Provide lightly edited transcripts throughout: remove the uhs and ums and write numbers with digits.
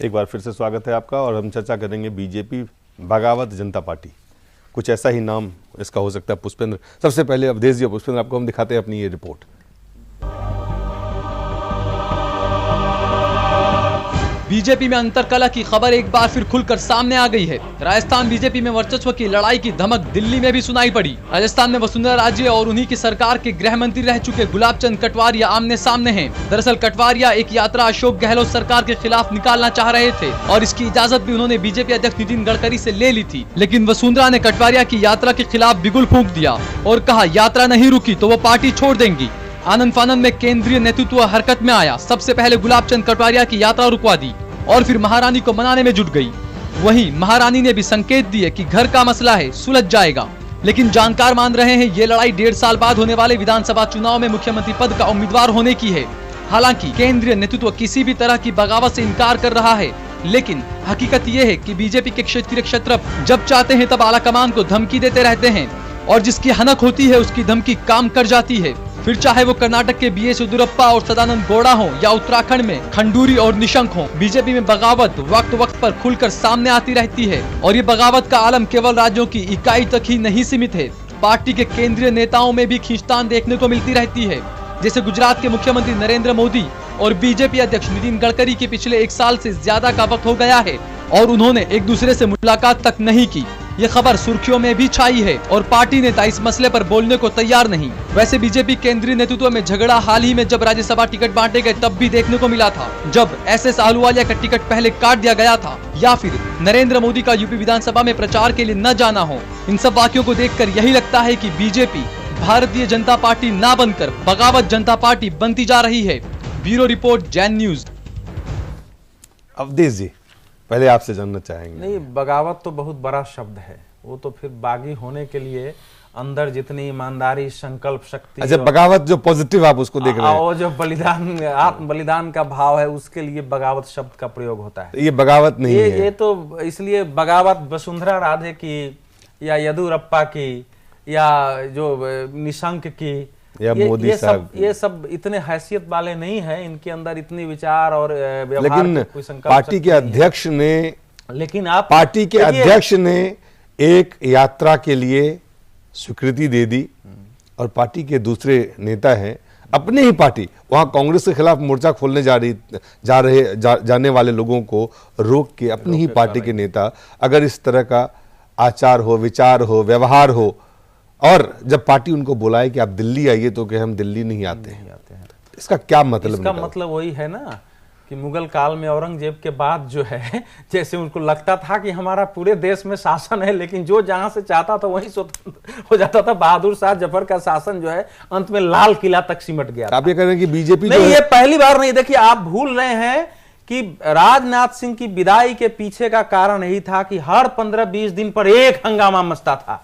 एक बार फिर से स्वागत है आपका और हम चर्चा करेंगे बीजेपी बगावत जनता पार्टी, कुछ ऐसा ही नाम इसका हो सकता है। पुष्पेंद्र, सबसे पहले अवधेश जी और पुष्पेंद्र, आपको हम दिखाते हैं अपनी ये रिपोर्ट। बीजेपी में अंतरकलह की खबर एक बार फिर खुलकर सामने आ गई है। राजस्थान बीजेपी में वर्चस्व की लड़ाई की धमक दिल्ली में भी सुनाई पड़ी। राजस्थान में वसुंधरा राजे और उन्हीं की सरकार के गृह मंत्री रह चुके गुलाब चंद कटवारिया आमने सामने हैं। दरअसल कटवारिया एक यात्रा अशोक गहलोत सरकार के खिलाफ निकालना चाह रहे थे और इसकी इजाजत भी उन्होंने बीजेपी अध्यक्ष नितिन गडकरी से ले ली थी, लेकिन वसुंधरा ने कटवारिया की यात्रा के खिलाफ बिगुल फूंक दिया और कहा यात्रा नहीं रुकी तो वो पार्टी छोड़ देंगी। आनंद फानंद में केंद्रीय नेतृत्व हरकत में आया। सबसे पहले गुलाब चंद कटवारिया की यात्रा रुकवा दी और फिर महारानी को मनाने में जुट गई। वहीं महारानी ने भी संकेत दिए कि घर का मसला है, सुलझ जाएगा, लेकिन जानकार मान रहे हैं ये लड़ाई 1.5 साल बाद होने वाले विधानसभा चुनाव में मुख्यमंत्री पद का उम्मीदवार होने की है। हालांकि केंद्रीय नेतृत्व किसी भी तरह की बगावत से इनकार कर रहा है, लेकिन हकीकत ये है कि बीजेपी के क्षेत्रीय क्षत्रप जब चाहते हैं तब आलाकमान को धमकी देते रहते हैं और जिसकी हनक होती है उसकी धमकी काम कर जाती है। फिर चाहे वो कर्नाटक के बीएस येदियुरप्पा और सदानंद गौड़ा हो या उत्तराखंड में खंडूरी और निशंक हो, बीजेपी में बगावत वक्त वक्त पर खुलकर सामने आती रहती है और ये बगावत का आलम केवल राज्यों की इकाई तक ही नहीं सीमित है। पार्टी के केंद्रीय नेताओं में भी खींचतान देखने को मिलती रहती है। जैसे गुजरात के मुख्यमंत्री नरेंद्र मोदी और बीजेपी अध्यक्ष नितिन गडकरी के पिछले 1 साल से ज्यादा का वक्त हो गया है और उन्होंने एक दूसरे से मुलाकात तक नहीं की। ये खबर सुर्खियों में भी छाई है और पार्टी नेता इस मसले पर बोलने को तैयार नहीं। वैसे बीजेपी केंद्रीय नेतृत्व में झगड़ा हाल ही में जब राज्यसभा टिकट बांटे गए तब भी देखने को मिला था, जब SS आहलूवालिया का टिकट पहले काट दिया गया था या फिर नरेंद्र मोदी का यूपी विधानसभा में प्रचार के लिए न जाना हो। इन सब वाक्यों को देखकर यही लगता है कि बीजेपी भारतीय जनता पार्टी ना बनकर बगावत जनता पार्टी बनती जा रही है। Bureau report, Jain news. Awadhesh ji, पहले आपसे जानना चाहेंगे। नहीं, बगावत तो बहुत बड़ा शब्द है, वो तो फिर बागी होने के लिए अंदर जितनी ईमानदारी, संकल्प शक्ति, अच्छा, बगावत जो पॉजिटिव आप उसको देख रहे हैं, वो जो बलिदान, आत्म बलिदान का भाव है, उसके लिए बगावत शब्द का प्रयोग होता है। ये बगावत नहीं है। ये तो इसलिए बगावत वसुंधरा राजे की या येदियुरप्पा की या जो निशंक की या मोदी साहब, ये सब इतने हैसियत वाले नहीं हैं, इनके अंदर इतनी विचार और व्यवहार, लेकिन कोई संकल्प पार्टी के अध्यक्ष ने, लेकिन आप पार्टी के अध्यक्ष ने एक यात्रा के लिए स्वीकृति दे दी और पार्टी के दूसरे नेता हैं, अपने ही पार्टी वहां कांग्रेस के खिलाफ मोर्चा खोलने जाने वाले लोगों को रोक के अपनी ही पार्टी के नेता अगर इस तरह का आचार हो, विचार हो, व्यवहार हो, और जब पार्टी उनको बुलाए कि आप दिल्ली आइए तो कि हम दिल्ली नहीं आते हैं, इसका क्या मतलब? इसका मतलब वही है ना कि मुगल काल में औरंगजेब के बाद जो है, जैसे उनको लगता था कि हमारा पूरे देश में शासन है, लेकिन जो जहां से चाहता था वहीं स्वतंत्र हो जाता था। बहादुर शाह जफर का शासन जो है अंत में लाल किला तक सिमट गया। आप ये कह रहे हैं कि बीजेपी नहीं, ये पहली बार नहीं। देखिए, आप भूल रहे हैं कि राजनाथ सिंह की विदाई के पीछे का कारण यही था कि हर 15-20 दिन पर एक हंगामा मचता था।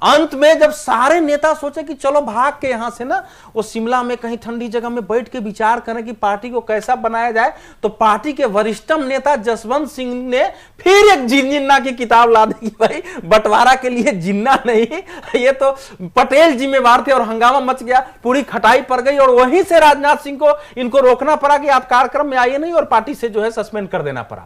अंत में जब सारे नेता सोचे कि चलो भाग के यहां से ना वो शिमला में कहीं ठंडी जगह में बैठ के विचार करें कि पार्टी को कैसा बनाया जाए, तो पार्टी के वरिष्ठतम नेता जसवंत सिंह ने फिर एक जिन्ना की किताब ला दी कि भाई बंटवारा के लिए जिन्ना नहीं, ये तो पटेल जिम्मेवार थे, और हंगामा मच गया, पूरी खटाई पड़ गई और वहीं से राजनाथ सिंह को इनको रोकना पड़ा कि आप कार्यक्रम में आइए नहीं, और पार्टी से जो है सस्पेंड कर देना पड़ा।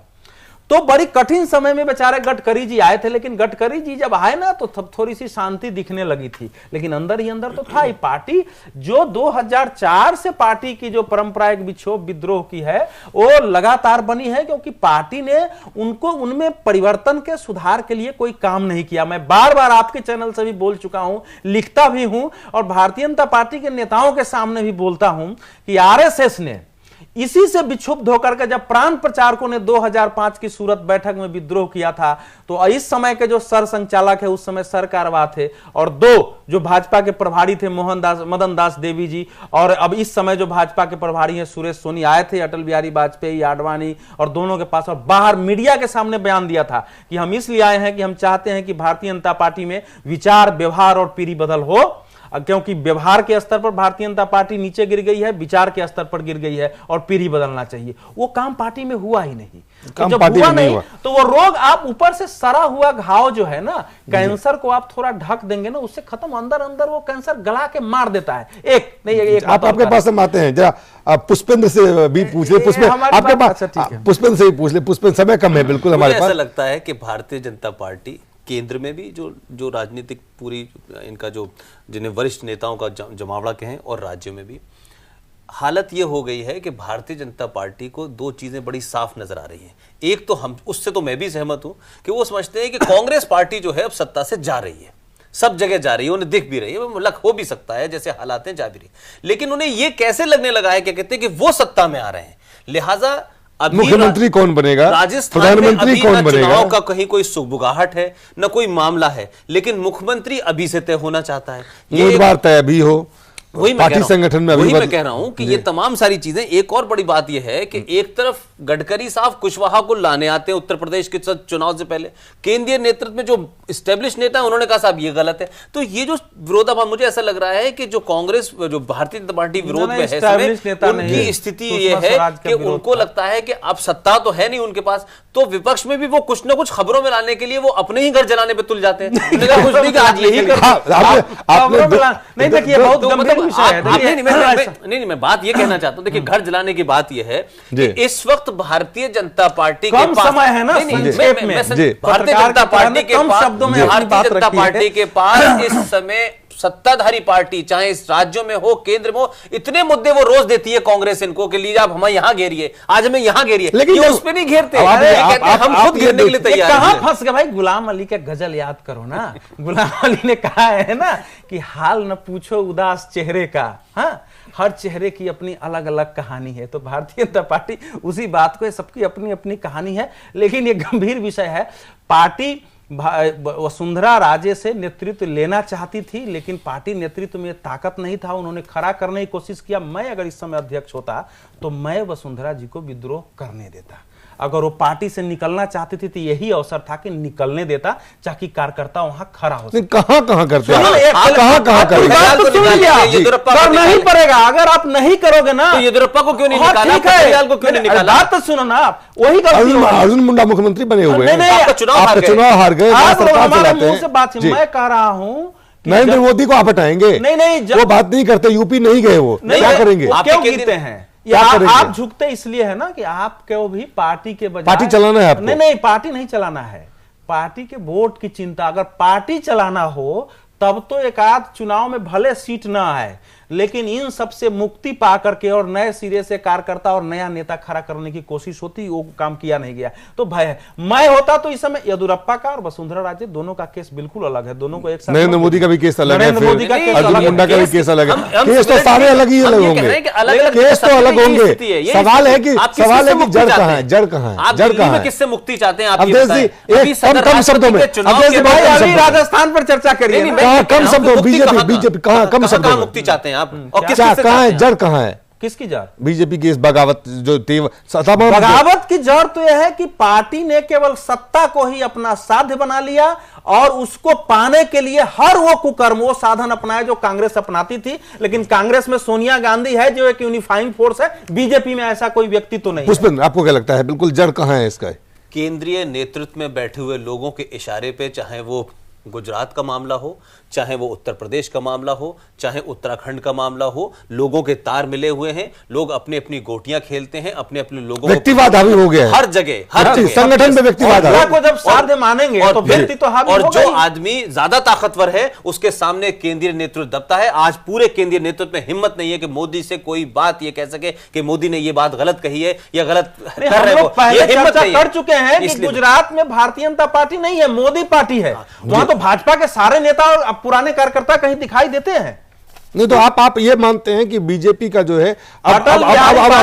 तो बड़ी कठिन समय में बेचारे गडकरी जी आए थे, लेकिन गडकरी जी जब आए ना तो तब थोड़ी सी शांति दिखने लगी थी, लेकिन अंदर ही अंदर तो था ही। पार्टी जो 2004 से पार्टी की जो परंपरा एक विक्षोभ विद्रोह की है वो लगातार बनी है, क्योंकि पार्टी ने उनको उनमें परिवर्तन के सुधार के लिए कोई काम नहीं किया। मैं बार बार आपके चैनल से भी बोल चुका हूं, लिखता भी हूं और भारतीय जनता पार्टी के नेताओं के सामने भी बोलता हूं कि आरएसएस ने इसी से विक्षुब्ध होकर के जब प्रांत प्रचारकों ने 2005 की सूरत बैठक में विद्रोह किया था, तो इस समय के जो सर संचालक है उस समय सर कारवा थे, और 2 जो भाजपा के प्रभारी थे मदन दास देवी जी, और अब इस समय जो भाजपा के प्रभारी हैं सुरेश सोनी, आए थे अटल बिहारी वाजपेयी, आडवाणी और दोनों के पास, और बाहर मीडिया के सामने बयान दिया था कि हम इसलिए आए हैं कि हम चाहते हैं कि भारतीय जनता पार्टी में विचार, व्यवहार और पीढ़ी बदल हो। क्योंकि व्यवहार के स्तर पर भारतीय जनता पार्टी नीचे गिर गई है, विचार के स्तर पर गिर गई है और पीढ़ी बदलना चाहिए। वो काम पार्टी में हुआ ही नहीं। तो जब हुआ नहीं तो वो रोग, आप ऊपर से सड़ा हुआ घाव जो है ना, कैंसर को आप थोड़ा ढक देंगे ना, उससे खत्म, अंदर अंदर वो कैंसर गला के मार देता है। एक आप आपके पास हम आते हैं, जरा पुष्पेंद्र से भी पूछ ले। पुष्पेंद्र आपके पास, पुष्पेंद्र से ही पूछ ले। पुष्पेंद्र, समय कम है बिल्कुल हमारे पास। ऐसा लगता है कि भारतीय जनता पार्टी केंद्र में भी जो राजनीतिक पूरी इनका जो जिन्हें वरिष्ठ नेताओं का जमावड़ा कहें, और राज्य में भी हालत ये हो गई है कि भारतीय जनता पार्टी को दो चीजें बड़ी साफ नजर आ रही हैं। एक तो हम, उससे तो मैं भी सहमत हूं कि वो समझते हैं कि कांग्रेस पार्टी जो है अब सत्ता से जा रही है, सब जगह जा रही है, उन्हें दिख भी रही है, लग हो भी सकता है जैसे हालात हैं, जा भी रही, लेकिन उन्हें यह कैसे लगने लगा है, क्या कहते हैं कि वो सत्ता में आ रहे हैं, लिहाजा मुख्यमंत्री कौन बनेगा, प्रधानमंत्री कौन बनेगा, चुनाव का कहीं कोई सुगबुगाहट है न कोई मामला है, लेकिन मुख्यमंत्री अभी से तय होना चाहता है, उम्मीदवार तय भी हो, वही पार्टी संगठन में वही मैं कह रहा हूं कि ये तमाम सारी चीजें। एक और बड़ी बात यह है कि एक तरफ गडकरी साहब कुशवाहा को लाने आते हैं उत्तर प्रदेश के चुनाव से पहले, केंद्रीय नेतृत्व में जो स्टैब्लिश नेता है उन्होंने कहा साहब ये गलत है। तो ये जो विरोधाभास, मुझे ऐसा लग रहा है कि जो कांग्रेस, जो भारतीय जनता पार्टी विरोध में है, उनकी स्थिति ये है कि उनको लगता है कि अब सत्ता तो है नहीं उनके पास, तो विपक्ष में भी वो कुछ ना कुछ खबरों में लाने के लिए वो अपने ही घर जलाने पे तुल जाते हैं। कुछ नहीं, आज यही नहीं, देखिए बहुत नहीं, मैं बात ये कहना चाहता हूं, देखिए घर जलाने की बात ये है कि इस वक्त भारतीय जनता पार्टी के पास समय है ना, भारतीय जनता पार्टी के पास, भारतीय जनता पार्टी के पास इस समय सत्ताधारी पार्टी, चाहे इस राज्यों में हो, केंद्र में हो, इतने मुद्दे वो रोज देती है कांग्रेस इनको कि लीजिए आप हमें यहां घेरिए, आज हमें यहां घेरिए, लेकिन ये उस पे नहीं घेरते, हम खुद घेरने के लिए तैयार हैं। कहां फंस गए भाई? गुलाम अली का गजल याद करो ना, गुलाम अली ने कहा है ना कि हाल न पूछो उदास चेहरे का, हाँ, हर चेहरे की अपनी अलग अलग कहानी है। तो भारतीय जनता पार्टी उसी बात को, सबकी अपनी अपनी कहानी है, लेकिन ये गंभीर विषय है। पार्टी वसुंधरा राजे से नेतृत्व लेना चाहती थी, लेकिन पार्टी नेतृत्व में ताकत नहीं था, उन्होंने खड़ा करने की कोशिश किया। मैं अगर इस समय अध्यक्ष होता तो मैं वसुंधरा जी को विद्रोह करने देता। अगर वो पार्टी से निकलना चाहती थी तो यही अवसर था कि निकलने देता, ताकि कार्यकर्ता वहां खड़ा हो सके। कहां करते हैं, नहीं पड़ेगा। अगर आप नहीं करोगे ना तो येदियुरप्पा को क्यों नहीं निकाला, केजरीवाल को क्यों नहीं निकाला? बात तो सुनो ना आप, वही अर्जुन मुंडा मुख्यमंत्री बने हुए हैं, चुनाव हार गए, हमारे मुंह से बात। मैं कह रहा हूं नरेंद्र मोदी को आप हटाएंगे, नहीं, वो बात नहीं करते, यूपी नहीं गए, वो क्या करेंगे, क्यों गिरते हैं? आप झुकते इसलिए है ना कि आपको भी पार्टी के बजाय पार्टी चलाना है आपको। नहीं, पार्टी नहीं चलाना है, पार्टी के वोट की चिंता। अगर पार्टी चलाना हो तब तो एक आध चुनाव में भले सीट ना आए, लेकिन इन सबसे मुक्ति पा करके और नए सिरे से कार्यकर्ता और नया नेता खड़ा करने की कोशिश होती, वो काम किया नहीं गया। तो भय मैं होता तो इस समय येदियुरप्पा का और वसुंधरा राजे दोनों का केस बिल्कुल अलग है, दोनों को एक साथ। नरेंद्र मोदी का भी केस अलग है, नरेंद्र मोदी का केस अर्जुन मुंडा का भी केस अलग है, केस तो सारे अलग ही अलग होंगे, केस तो अलग होंगे। सवाल है कि जड़ कहाँ है, जड़ कहाँ है, जड़ कहाँ है, किससे मुक्ति चाहते हैं आप? कम शब्दों में राजस्थान पर चर्चा करिए, कम शब्दों, बीजेपी कहाँ, कम शब्दों में मुक्ति चाहते हैं आप? और कहाँ है, जड़ कहाँ है? किसकी जड़? बीजेपी की इस बगावत, जो बगावत की जड़ तो यह है कि पार्टी ने केवल सत्ता को ही अपना साध्य बना लिया और उसको पाने के लिए हर वो कुकर्म, वो साधन अपनाए जो कांग्रेस अपनाती थी। लेकिन कांग्रेस में सोनिया गांधी है जो एक यूनिफाइंग फोर्स है, बीजेपी में ऐसा कोई व्यक्ति तो नहीं। पुष्पेंद्र, आपको क्या लगता है, बिल्कुल जड़ कहाँ है इसका? केंद्रीय नेतृत्व में बैठे हुए लोगों के इशारे पे, चाहे वो गुजरात का मामला हो, चाहे वो उत्तर प्रदेश का मामला हो, चाहे उत्तराखंड का मामला हो, लोगों के तार मिले हुए हैं, लोग अपने अपनी गोटियां खेलते हैं, अपने अपने लोगों, व्यक्तिवाद हावी हो गया है हर जगह, हर संगठन में व्यक्तिवाद को जब साध्य मानेंगे तो व्यक्ति तो हावी और जो आदमी ज्यादा ताकतवर है उसके सामने केंद्रीय नेतृत्व दबता है। आज पूरे केंद्रीय नेतृत्व में हिम्मत नहीं है कि मोदी से कोई बात ये कह सके कि मोदी ने ये बात गलत कही है या गलत कर रहे हो। पहले चर्चा कर चुके हैं कि गुजरात में भारतीय जनता पार्टी नहीं है, मोदी पार्टी है। वहां तो भाजपा के सारे नेता और पुराने कार्यकर्ता कहीं दिखाई देते हैं। नहीं तो आप ये मानते हैं कि बीजेपी का जो है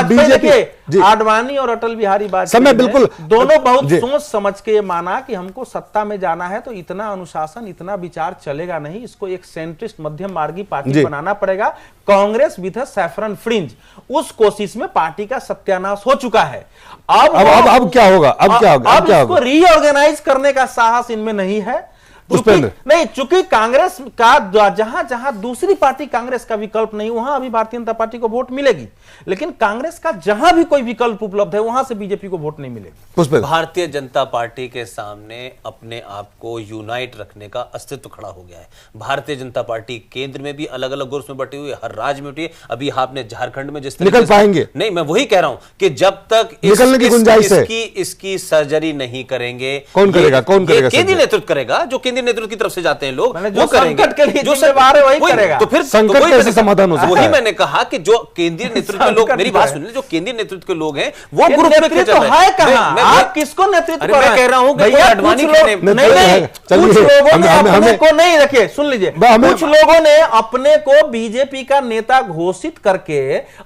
बीजेपी, आडवाणी और अटल बिहारी वाजपेयी समय बिल्कुल दोनों बहुत सोच समझ के माना कि हमको सत्ता में जाना है तो इतना अनुशासन, इतना विचार चलेगा नहीं, इसको एक सेंट्रिस्ट मध्यम मार्गी पार्टी बनाना पड़ेगा। कांग्रेस विद सैफरन फ्रिंज, उस कोशिश में पार्टी का सत्यानाश हो चुका है। अब क्या होगा, अब क्या होगा, अब इसको रीऑर्गेनाइज करने का साहस इनमें नहीं है। पुष्पेंद्र नहीं, चूंकि कांग्रेस का जहां जहां दूसरी पार्टी कांग्रेस का विकल्प नहीं, वहां अभी भारतीय जनता पार्टी को वोट मिलेगी, लेकिन कांग्रेस का जहां भी कोई विकल्प उपलब्ध है वहां से बीजेपी को वोट नहीं मिलेगी। पुष्पेंद्र, भारतीय जनता पार्टी के सामने अपने आप को यूनाइट रखने का अस्तित्व खड़ा हो गया है। भारतीय जनता पार्टी केंद्र में भी अलग अलग ग्रुप्स में बटी हुई है, हर राज्य में बटी है। अभी आपने झारखंड में जिस निकल पाएंगे? नहीं, मैं वही कह रहा हूं कि जब तक निकलने की गुंजाइश है। इसकी सर्जरी नहीं करेंगे, कौन करेगा? केंद्रीय नेतृत्व करेगा, जो केंद्रीय नेतृत्व की तरफ से जाते हैं लोग, जो संकट के लिए जिम्मेदार है वही करेगा। तो फिर संकट कैसे समाधान हो सकता है? वही मैंने कहा कि जो केंद्रीय नेतृत्व के लोग, मेरी बात सुनिए, जो केंद्रीय नेतृत्व के लोग हैं वो ग्रुप में नेतृत्व है कहां? आप किसको नेतृत्व कर रहे हैं? मैं कह रहा हूं कि भैया, अडवाणी कुछ लोग नहीं, कुछ लोगों ने अपने को नहीं, देखिए सुन लीजिए, कुछ लोगों ने अपने को बीजेपी का नेता घोषित करके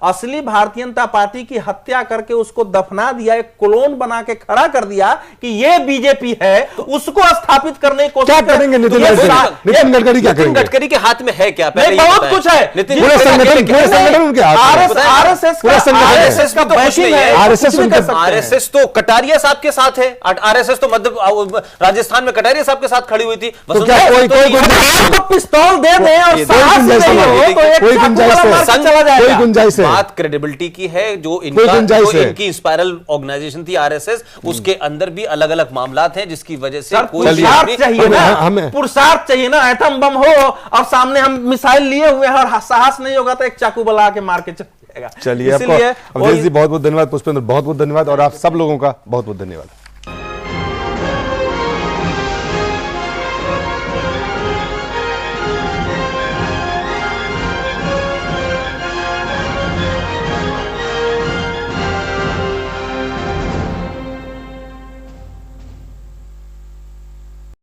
असली भारतीय जनता पार्टी की हत्या करके उसको दफना दिया, एक क्लोन बना के खड़ा कर दिया कि ये बीजेपी है, उसको स्थापित करने को क्या करेंगे नितिन गडकरी? क्या करेंगे? गडकरी के हाथ में है क्या? बहुत कुछ है। पूरे संगठन उनके हाथ में। आरएसएस तो कटारिया साहब के साथ है। आरएसएस तो मध्य राजस्थान में कटारिया साहब के साथ खड़ी हुई थी। तो क्या कोई पिस्तौल दे दें और साहस नहीं हो तो एक कोई गुंजाइश है? बात क्रेडिबिलिटी की है। जो इनकी स्पाइरल ऑर्गेनाइजेशन थी आरएसएस, उसके अंदर भी अलग अलग मामला हैं जिसकी वजह से पुरुषार्थ चाहिए ना, पुरुषार्थ चाहिए ना। एटम बम हो और सामने हम मिसाइल लिए हुए हैं और साहस नहीं होगा तो एक चाकू बला के मार के चलिए। चलिए, आपको अवधेश जी बहुत बहुत धन्यवाद, पुष्पेंद्र बहुत बहुत धन्यवाद, और आप सब लोगों का बहुत बहुत धन्यवाद।